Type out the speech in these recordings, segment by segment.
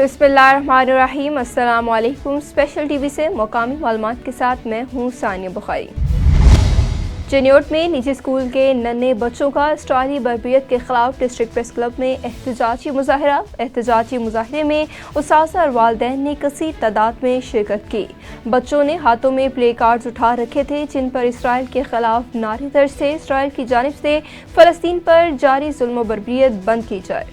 बिस्मिल्लाहिर्रहमानिर्रहीम। अस्सलाम वालेकुम। स्पेशल टीवी से मकामी मालूमात के साथ मैं हूँ सानिया बुखारी। चिन्योट में निजी स्कूल के नन्हे बच्चों का स्टाइली बर्बियत के खिलाफ डिस्ट्रिक्ट प्रेस क्लब में एहतजाजी मुजाहरा। एहतजाजी मुजाहरे में उस्ताज़ और वालिदैन ने कसीर तादाद में शिरकत की। बच्चों ने हाथों में प्ले कार्ड्स उठा रखे थे जिन पर इसराइल के खिलाफ नारे दर्ज थे। इसराइल की जानिब से फ़लस्तीन पर जारी जुल्म बर्बियत बंद की जाए।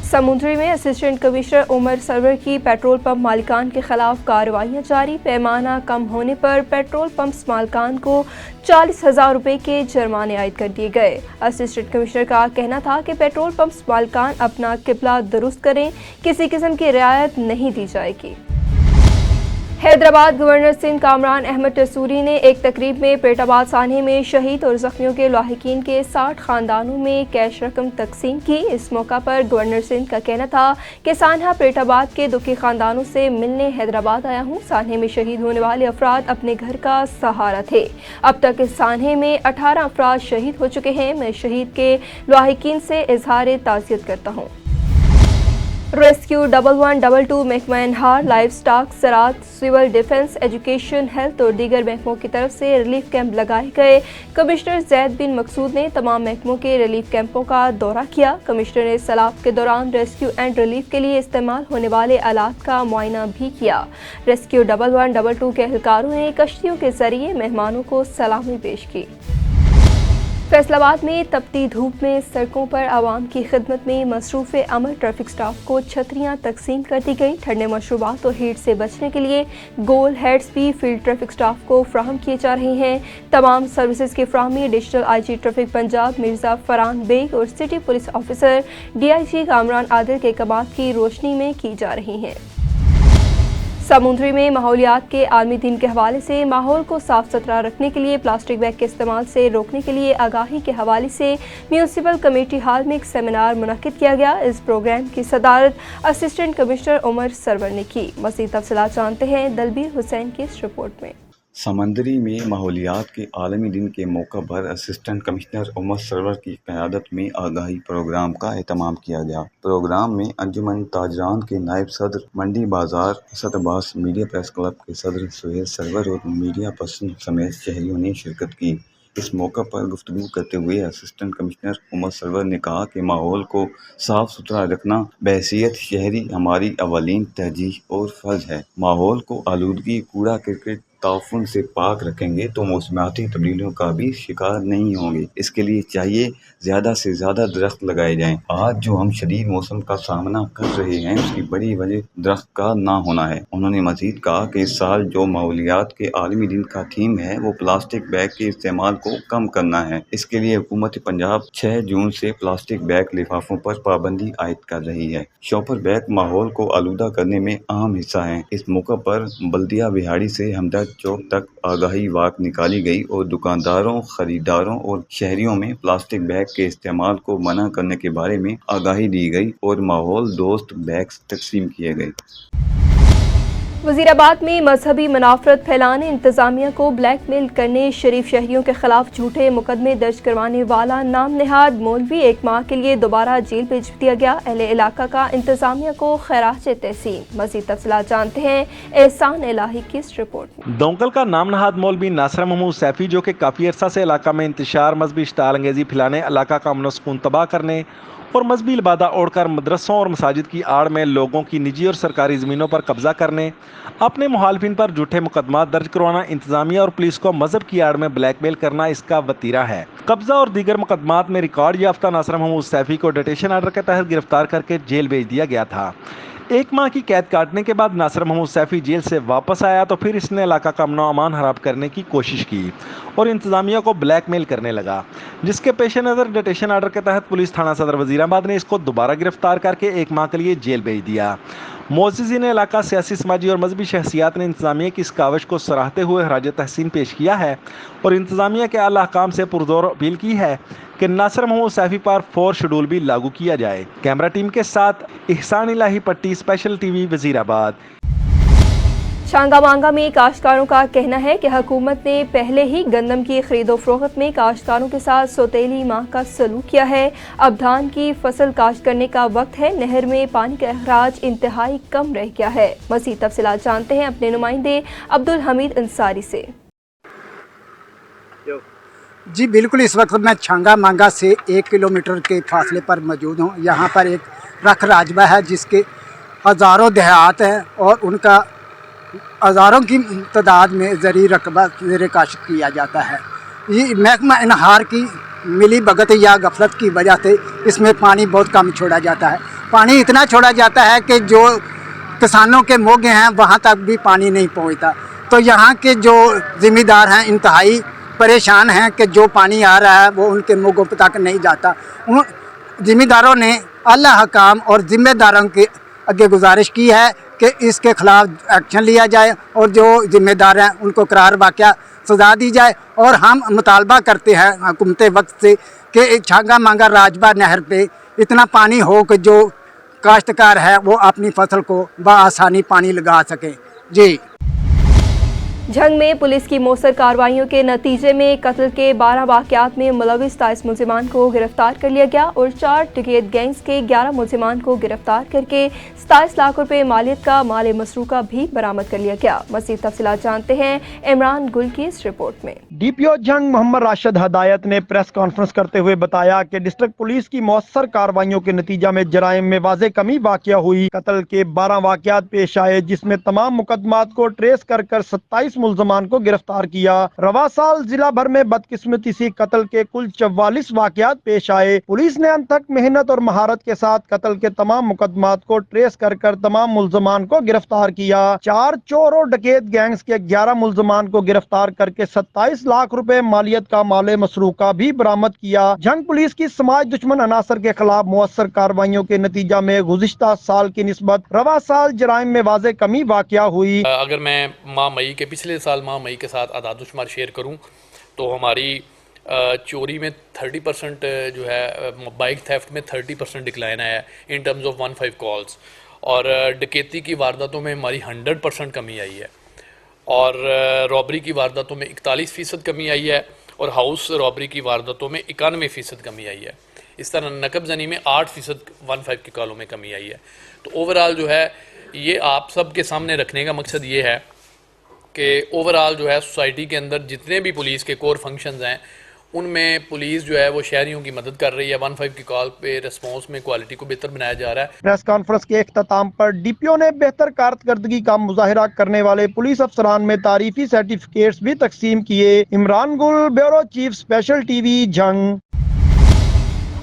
समुद्री में असिस्टेंट कमिश्नर उमर सरवर की पेट्रोल पंप मालिकान के खिलाफ कार्रवाइयाँ जारी। पैमाना कम होने पर पेट्रोल पंप मालिकान को 40,000 रुपये के जुर्माने आयद कर दिए गए। असिस्टेंट कमिश्नर का कहना था कि पेट्रोल पंप मालिकान अपना किबला दुरुस्त करें, किसी किस्म की रियायत नहीं दी जाएगी। हैदराबाद गवर्नर सिंध कामरान अहमद टसूरी ने एक तकरीब में पेटाबाद सान्हे में शहीद और जख्मियों के लाहिकीन के 60 खानदानों में कैश रकम तकसीम की। इस मौका पर गवर्नर सिंध का कहना था कि सान्हा पेटाबाद के दुखी खानदानों से मिलने हैदराबाद आया हूँ। सान्हे में शहीद होने वाले अफराद अपने घर का सहारा थे। अब तक इस सान्हे में 18 अफराद शहीद हो चुके हैं। मैं शहीद के लाहिकीन से इजहार ताज़ियत करता हूँ। रेस्क्यू 1122 महकमा एनहार, लाइव स्टॉक, ज़राअत, सिविल डिफेंस, एजुकेशन, हेल्थ और दीगर महकमों की तरफ से रिलीफ कैंप लगाए गए। कमिश्नर जैद बिन मकसूद ने तमाम महकमों के रिलीफ कैंपों का दौरा किया। कमिश्नर ने सैलाब के दौरान रेस्क्यू एंड रिलीफ के लिए इस्तेमाल होने वाले आलात का मुआयना भी किया। रेस्क्यू 1122 के एहलकारों ने कश्तियों के जरिए मेहमानों को सलामी पेश की। फैसलाबाद में तपती धूप में सड़कों पर आवाम की खिदमत में मसरूफ़ अमल ट्रैफिक स्टाफ को छतरियाँ तकसीम कर दी गई। ठंडे मशरूबात और हीट से बचने के लिए गोल हेड्स भी फील्ड ट्रैफिक स्टाफ को फ्राहम किए जा रहे हैं। तमाम सर्विसेज की फ्राहमी additional IG traffic Punjab Mirza Farhan Baig और city police officer DIG Kamran Adil के कमात की रोशनी में की जा रही हैं। समुद्री में माहौलियात के आलमी दिन के हवाले से माहौल को साफ सुथरा रखने के लिए प्लास्टिक बैग के इस्तेमाल से रोकने के लिए आगाही के हवाले से म्यूनसिपल कमेटी हाल में एक सेमिनार मुनक्किद किया गया। इस प्रोग्राम की सदारत असिस्टेंट कमिश्नर उमर सरवर ने की। मज़ीद तफसीलात जानते हैं दलबीर हुसैन की इस रिपोर्ट में। समंदरी में माहौलियात के आलमी दिन के मौका पर असिस्टेंट कमिश्नर उमर सरवर की क़यादत में आगाही प्रोग्राम का एहतमाम किया गया। प्रोग्राम में अंजुमन ताजरान के नायब सदर मंडी बाजार Asad Abbas, media press club के सदर सुहेल सरवर और मीडिया पर्सन समेत शहरियों ने शिरकत की। इस मौका पर गुफ्तगू करते हुए असिस्टेंट कमिश्नर उमर सरवर ने कहा कि माहौल को साफ सुथरा रखना बहैसियत शहरी हमारी अवलीन तरजीह और फ़र्ज है। माहौल को आलूदगी, कूड़ा करकट, ताउफ़ुन से पाक रखेंगे तो मौसमियाती तब्दीलियों का भी शिकार नहीं होंगे। इसके लिए चाहिए ज़्यादा से ज़्यादा दरख्त लगाए जाएं। आज जो हम शदीद मौसम का सामना कर रहे हैं उसकी बड़ी वजह दरख्त का ना होना है। उन्होंने मज़ीद कहा कि इस साल जो माहौलियात के आलमी दिन का थीम है वो प्लास्टिक बैग के इस्तेमाल को कम करना है। इसके लिए हुकूमत पंजाब 6 जून से प्लास्टिक बैग लिफाफों पर पाबंदी आयद कर रही है। शॉपर बैग माहौल को आलूदा करने में अहम हिस्सा है। इस मौका पर बल्दिया बिहाड़ी से हमदर्द चौक तक आगाही वाक निकाली गई और दुकानदारों, खरीदारों और शहरियों में प्लास्टिक बैग के इस्तेमाल को मना करने के बारे में आगाही दी गई और माहौल दोस्त बैग्स तकसीम किए गए। वज़ीराबाद में मजहबी मुनाफरत फैलाने, इंतजामिया को ब्लैकमेल करने, शरीफ शहरियों के खिलाफ झूठे मुकदमे दर्ज करवाने वाला नाम नेहाद मौलवी 1 माह के लिए दोबारा जेल भेज दिया गया। अहले इलाका का इंतजामिया को खैराज तहसीन। मज़ीद तफसीलात जानते हैं एहसान इलाही की इस रिपोर्ट में। दोंकल का नाम नहाद मौलवी नासर महमूद सैफी, जो कि काफ़ी अरसा से इलाका में इंतशार, मजहबी इश्ताल अंगेज़ी फैलाने, इलाका का अमन सुकून तबाह करने और मजहबी लिबादा ओढ़कर मदरसों और मसाजिद की आड़ में लोगों की निजी और सरकारी ज़मीनों पर कब्जा करने, अपने मुखालिफिन पर झूठे मुकदमा दर्ज करवाना, इंतजामिया और पुलिस को मजहब की आड़ में ब्लैकमेल करना इसका वतीरा है। कब्जा और दीगर मुकदमात में रिकॉर्ड याफ्ता नासर महमूद सैफी को डिटेशन आर्डर के तहत गिरफ्तार करके जेल भेज दिया गया था। 1 माह की कैद काटने के बाद नासर महमूद सैफी जेल से वापस आया तो फिर इसने इलाका का अमन अमान हराब करने की कोशिश की और इंतजामिया को ब्लैकमेल करने लगा, जिसके पेश नज़र डिटेशन आर्डर के तहत पुलिस थाना सदर वजीराबाद ने इसको दोबारा गिरफ्तार करके 1 माह के लिए जेल भेज दिया। मोअज़्ज़िज़ीन इलाका, सियासी, समाजी और मजहबी शख्सियात ने इंतजामिया की इस काविश को सराहते हुए खराज तहसीन पेश किया है और इंतजामिया के आला हकाम से पुरजोर अपील की है कि नासर महमूद सैफी पर 4 शेड्यूल भी लागू किया जाए। कैमरा टीम के साथ एहसान इलाही पट्टी, स्पेशल टीवी, वजीराबाद। छांगा मांगा में काश्तकारों का कहना है कि हुकूमत ने पहले ही गंदम की खरीदो फरोख्त में काश्तकारों के साथ सौतेली माह का सलूक किया है। अब धान की फसल काश्त करने का वक्त है। नहर में पानी का अखराज इंतहाई कम रह गया है। मज़ीद तफसीलात जानते हैं अपने नुमाइंदे अब्दुल हमीद अंसारी से। जी बिल्कुल, इस वक्त मैं छांगा मांगा से 1 किलोमीटर के फासले पर मौजूद हूँ। यहाँ पर एक रख राजबा है जिसके हज़ारों देहात हैं और उनका हज़ारों की तादाद में ज़री रकबा ज़ेर काश्त किया जाता है। ये महकमा इनहार की मिली भगत या गफलत की वजह से इसमें पानी बहुत कम छोड़ा जाता है। पानी इतना छोड़ा जाता है कि जो किसानों के मोगे हैं वहाँ तक भी पानी नहीं पहुँचता। तो यहाँ के जो ज़िम्मेदार हैं इंतहाई परेशान हैं कि जो पानी आ रहा है वो उनके मोगों तक नहीं जाता। उन ज़िम्मेदारों ने आला हकाम और ज़िम्मेदारों के आगे गुजारिश की है कि इसके ख़िलाफ़ एक्शन लिया जाए और जो ज़िम्मेदार हैं उनको करार वाक़या सज़ा दी जाए। और हम मुतालबा करते हैं हुकूमत वक्त से कि छांगा मांगा राजबा नहर पे इतना पानी हो कि जो काश्तकार है वो अपनी फसल को बआसानी पानी लगा सके। जी। झंग में पुलिस की मौसर कार्रवाइयों के नतीजे में कत्ल के 12 वाक़यात में मुलविस 23 मुलजिमान को गिरफ्तार कर लिया गया और 4 डकैत गैंग्स के 11 मुलजिमान को गिरफ्तार करके 27 लाख रुपए मालियत का माल मसरूका भी बरामद कर लिया गया। मज़ीद तफसीलात जानते हैं इमरान गुल की इस रिपोर्ट में। DPO झंग मोहम्मद राशिद हदायत ने प्रेस कॉन्फ्रेंस करते हुए बताया कि डिस्ट्रिक्ट पुलिस की मौसर कार्रवाइयों के नतीजा में जराइम में वाज़े कमी वाक़या हुई। कत्ल के 12 वाक़यात पेश आए जिसमें तमाम मुकदमात को ट्रेस कर 27 मुलजमान को गिरफ्तार किया। रवा साल जिला भर में बदकिस्मती से कत्ल के कुल 44 वाक़यात पेश आए। पुलिस ने अनथक मेहनत और महारत के साथ कत्ल के तमाम मुकदमात को ट्रेस कर तमाम मुलजमान को गिरफ्तार किया। 4 चोर और डकैत गैंग्स के 11 मुलजमान को गिरफ्तार करके 27 लाख रुपए मालियत का माल मसरूका भी बरामद किया। झंग पुलिस की समाज दुश्मन अनासर के खिलाफ मौसर कार्रवाइयों के नतीजा में गुज़िश्ता साल की निस्बत रवा साल जराइम में वाज़े कमी वाक़या हुई। अगर मैं माह मई के पिछले साल माह मई के साथ आदाद-ओ-शुमार शेयर करूं तो हमारी चोरी में 30% जो है, बाइक थेफ्ट में 30% डिक्लाइन आया है इन टर्म्स ऑफ 15 कॉल्स, और डकैती की वारदातों में हमारी 100% कमी आई है, और रॉबरी की वारदातों में 41% कमी आई है, और हाउस रॉबरी की वारदातों में 91% कमी आई है। इस तरह नकब जनी में 8% 15 की कॉलों में कमी आई है। तो ओवरऑल जो है ये आप सब के सामने रखने का मकसद ये है कि ओवरऑल जो है सोसाइटी के अंदर जितने भी पुलिस के कोर फंक्शंस हैं उनमें पुलिस जो है वो शहरियों की मदद कर रही है। 15 की कॉल पे रिस्पॉन्स में क्वालिटी को बेहतर बनाया जा रहा है। प्रेस कॉन्फ्रेंस के इख्तिताम पर DPO ने बेहतर कारकर्दगी का मुजाहिरा करने वाले पुलिस अफसरान में तारीफी सर्टिफिकेट्स भी तकसीम किए। इमरान गुल, bureau chief, special TV, Jhang.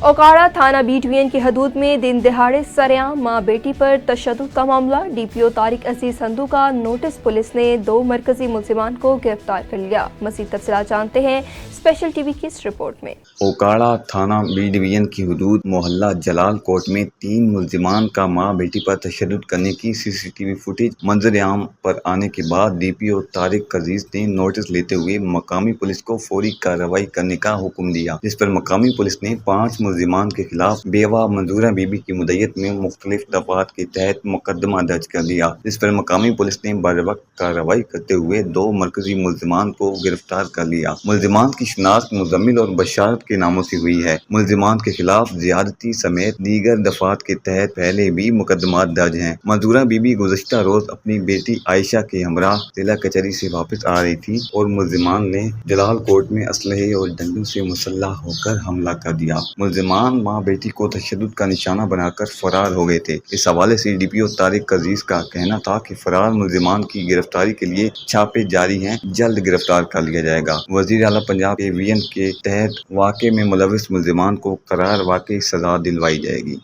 Okara थाना B डिवीजन की हदूद में दिन दिहाड़े सरेआम माँ बेटी पर तशद्दुद का मामला। DPO तारिक अजीज संधू का नोटिस। पुलिस ने 2 मरकजी मुलजिमान को गिरफ्तार कर लिया। मज़ीद तफसीलात जानते हैं स्पेशल TV की इस रिपोर्ट में। ओकाड़ा थाना B डिवीजन की हदूद मोहल्ला जलाल कोट में 3 मुलजिमान का माँ बेटी पर तशद्दुद करने की CCTV फुटेज मंजर आम पर आने के बाद DPO तारिक अजीज ने नोटिस लेते हुए मकामी पुलिस को फौरी कार्रवाई करने का हुक्म दिया, जिस पर मकामी पुलिस ने 5 मुलजिमान के खिलाफ बेवा मंजूरा बीबी की मुद्दत में मुख्तलिफ दफात के तहत मुकदमा दर्ज कर दिया, जिस पर मकामी पुलिस ने बरवक्त कार्रवाई करते हुए 2 मरकजी मुलजिमान को गिरफ्तार कर लिया। मुलजिमान की शिनाख्त मुजम्मिल और बशारत के नामों से हुई है। मुलजिमान के खिलाफ ज्यादती समेत दीगर दफात के तहत पहले भी मुकदमा दर्ज हैं। मंजूरा बीबी गुज़श्ता रोज अपनी बेटी आयशा के हमरा जिला कचहरी से वापस आ रही थी और मुलजिमान ने जलाल कोट में असलहे और डंडों से मुसल्लह होकर हमला कर दिया। मुलजिमान माँ बेटी को तशद्दुद का निशाना बनाकर फरार हो गए थे। इस हवाले से DPO तारिक अजीज का कहना था कि फरार मुलजिमान की गिरफ्तारी के लिए छापे जारी हैं, जल्द गिरफ्तार कर लिया जाएगा। वजीर आला पंजाब के विजन के तहत वाक़े में मुलविस मुलजिमान को करार वाक़ई सजा दिलवाई जाएगी।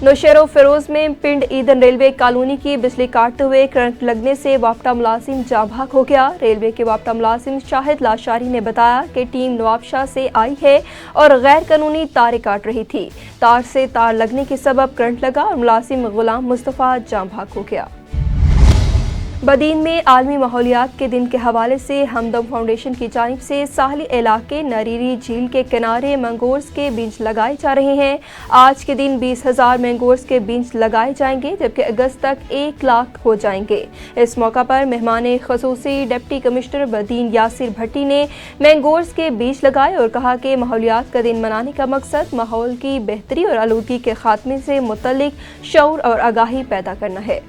नौशेरो फिरोज में पिंड ईदन रेलवे कॉलोनी की बिजली काटते हुए करंट लगने से वापटा मुलाजिम जाँ भाग हो गया। रेलवे के वापटा मुलाजिम शाहिद लाशारी ने बताया कि टीम नवाबशाह से आई है और गैर कानूनी तारें काट रही थी। तार से तार लगने के सबब करंट लगा और मुलाजिम गुलाम मुस्तफ़ा जाँ भाग हो गया। बदीन में आलमी माहौलियात के दिन के हवाले से हमदम फाउंडेशन की जानिब से साहली इलाके नरीरी झील के किनारे मैंगोर्स के बीज लगाए जा रहे हैं। आज के दिन 20,000 मैंगोर्स के बीज लगाए जाएंगे, जबकि अगस्त तक 1 लाख हो जाएंगे। इस मौका पर मेहमान खसूसी डिप्टी कमिश्नर बदीन यासिर भट्टी ने मैंगोर्स के बीज लगाए और कहा कि माहौलियात का दिन मनाने का मकसद माहौल की बेहतरी और आलूदगी के खात्मे से मुतल्लिक शऊर और आगाही पैदा करना है।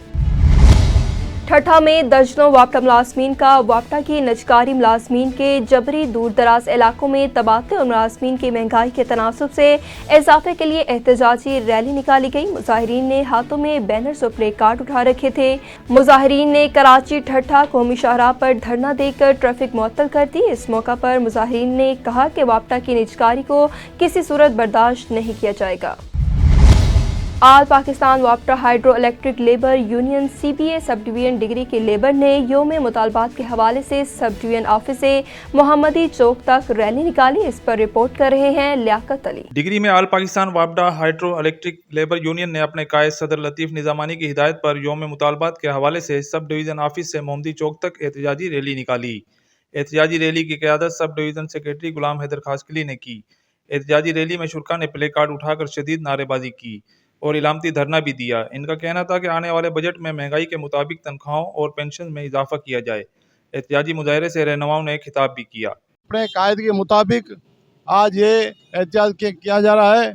ठट्ठा में दर्जनों वापटा मुलाजमीन का वापटा की नजकारी मुलाजमीन के जबरी दूर दराज इलाकों में तबादले और मुलाजमीन की महंगाई के तनासुब से इजाफे के लिए एहतजाजी रैली निकाली गई। मुजाहिरीन ने हाथों में बैनर्स और प्ले कार्ड उठा रखे थे। मुजाहिरीन ने कराची ठट्ठा कौमी शाहराह पर धरना देकर ट्रैफिक मुअत्तल कर दी। इस मौका पर मुजाहिरीन ने कहा कि वापटा की निजकारी को किसी सूरत बर्दाश्त नहीं किया जाएगा। आल पाकिस्तान वापटा hydro electric labour union CBA sub division Digri के लेबर ने योम मुतालबात के हवाले से सब डिवीजन ऑफिस से मोहम्मदी चौक तक रैली निकाली। इस पर रिपोर्ट कर रहे हैं लियाकत अली। डिग्री में आल पाकिस्तान वापटा हाइड्रो इलेक्ट्रिक लेबर यूनियन ने अपने कायद सदर लतीफ़ निज़ामानी की हिदायत पर योम मुतालबात के हवाले से सब डिवीजन ऑफिस से मोहम्मदी चौक तक एहतजाजी रैली निकाली। एहतजाजी रैली की क़यादत सब डिवीजन सेक्रेटरी गुलाम हैदर खासकली ने की। एहतजाजी रैली में शुरका ने प्ले कार्ड उठाकर शदीद नारेबाजी की और इलामती धरना भी दिया। इनका कहना था कि आने वाले बजट में महंगाई के मुताबिक तनख्वाहों और पेंशन में इजाफा किया जाए। एहतजाजी मुजाहरे से रहनुमाओं ने खिताब भी किया। अपने कायद के मुताबिक आज ये एहतजाज किया जा रहा है।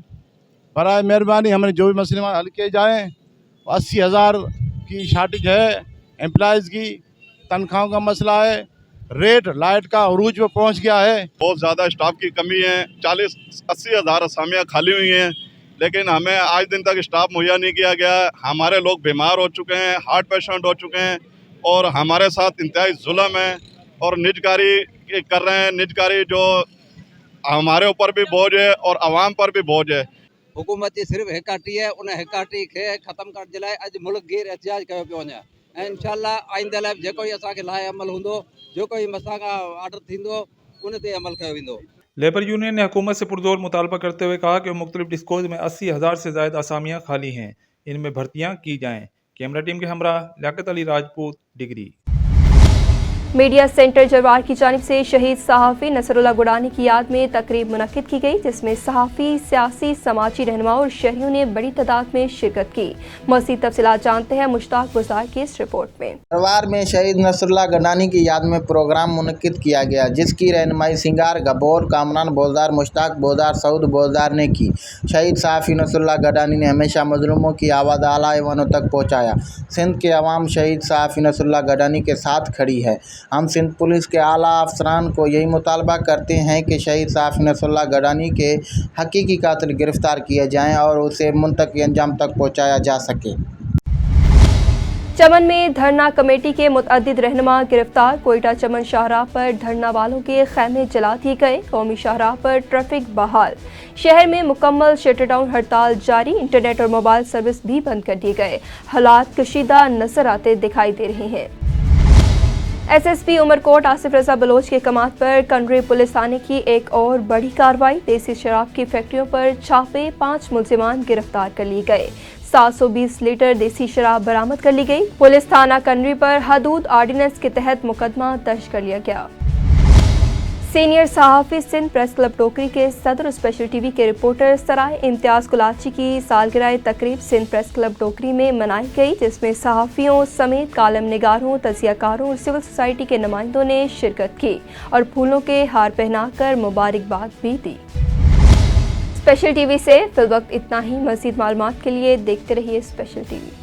बराए मेहरबानी हमने जो भी मसले हल किए जाएँ। 80,000 की शार्टेज है, एम्प्लॉयज़ की तनख्वाहों का मसला है, रेट लाइट का अरूज पे पहुँच गया है। बहुत ज़्यादा स्टाफ की कमी है, 40-80 हज़ार असामियाँ खाली हुई हैं, लेकिन हमें आज दिन तक स्टाफ मुहैया नहीं किया गया। हमारे लोग बीमार हो चुके हैं, हार्ट पेशेंट हो चुके हैं और हमारे साथ इंतहाई जुल्म है और निजकारी कर रहे हैं। निजकारी जो हमारे ऊपर भी बोझ है और आवाम पर भी बोझ है। हुकूमत सिर्फ हिकाटी है, उन हिकाटी के ख़त्म कर जे लाइ अॼु मुल्क गिर एहतजाज कयो पियो वञे ऐं इंशाअल्लाह आइंदे लाइ जेको ई असांखे लाइ अमल हूंदो, जेको ई असांखां ऑर्डर थींदो, उन ते अमल कयो वेंदो। लेबर यूनियन ने हुकूमत से पुरजोर मुतालबा करते हुए कहा कि मुख्तलिफ डिस्कोज में 80,000 से ज़ायद असामियाँ खाली हैं, इनमें भर्तियाँ की जाएँ। कैमरा टीम के हमरा लियाकत अली राजपूत डिग्री। मीडिया सेंटर जरवार की जानिब से शहीद सहाफ़ी नसरुल्लाह गुडानी की याद में तकरीब मुनक्किद की गई, जिसमें सहाफ़ी, सियासी, समाजी रहनुमा और शहरियों ने बड़ी तादाद में शिरकत की। मज़ीद तफसीलात जानते हैं मुश्ताक गुजार की इस रिपोर्ट में। जरवार में शहीद नसरुल्लाह गुडानी की याद में प्रोग्राम मुनक्किद किया गया, जिसकी रहनुमाई सिंगार गबोर, कामरान बोलदार, मुश्ताक बोलदार, सऊद बोलदार ने की। शहीद सहाफ़ी नसरुल्लाह गुडानी ने हमेशा मजलूमों की आवाज़ आला ऐवानों तक पहुँचाया। सिंध के अवाम शहीद सहाफ़ी नसरुल्लाह गुडानी के साथ खड़ी है। हम सिंध पुलिस के आला अफसरान को यही मुतालबा करते हैं कि शहीद सहाफ़ी नसरुल्लाह गुडानी के हकीकी कातिल गिरफ्तार किए जाएं और उसे मुंतकी अंजाम तक पहुंचाया जा सके। चमन में धरना कमेटी के मुतअद्दिद रहनुमा गिरफ्तार। कोयटा चमन शाहराह पर धरना वालों के खैमे जला दिए गए। कौमी शाहराह पर ट्रैफिक बहाल। शहर में मुकम्मल शटरडाउन हड़ताल जारी। इंटरनेट और मोबाइल सर्विस भी बंद कर दिए गए। हालात कशीदा नजर आते दिखाई दे रहे हैं। SSP उमरकोट आसिफ रजा बलोच के कमात पर कंडरी पुलिस थाने की एक और बड़ी कार्रवाई। देसी शराब की फैक्ट्रियों पर छापे, 5 मुल्जिमान गिरफ्तार कर लिए गए। 720 लीटर देसी शराब बरामद कर ली गई। पुलिस थाना कंडरी पर हदूद ऑर्डिनेंस के तहत मुकदमा दर्ज कर लिया गया। सीनियर सहाफ़ी सिंध प्रेस क्लब टोकरी के सदर स्पेशल TV के रिपोर्टर सराय इम्तियाज़ कुलाची की सालगिरह तकरीब सिंध प्रेस क्लब टोकरी में मनाई गई, जिसमें सहाफ़ियों समेत कालम निगारों, तज़ियाकारों और सिविल सोसाइटी के नुमाइंदों ने शिरकत की और फूलों के हार पहनाकर मुबारकबाद भी दी। स्पेशल TV से फिल वक्त इतना ही। मज़ीद मालूमात के लिए देखते रहिए स्पेशल TV।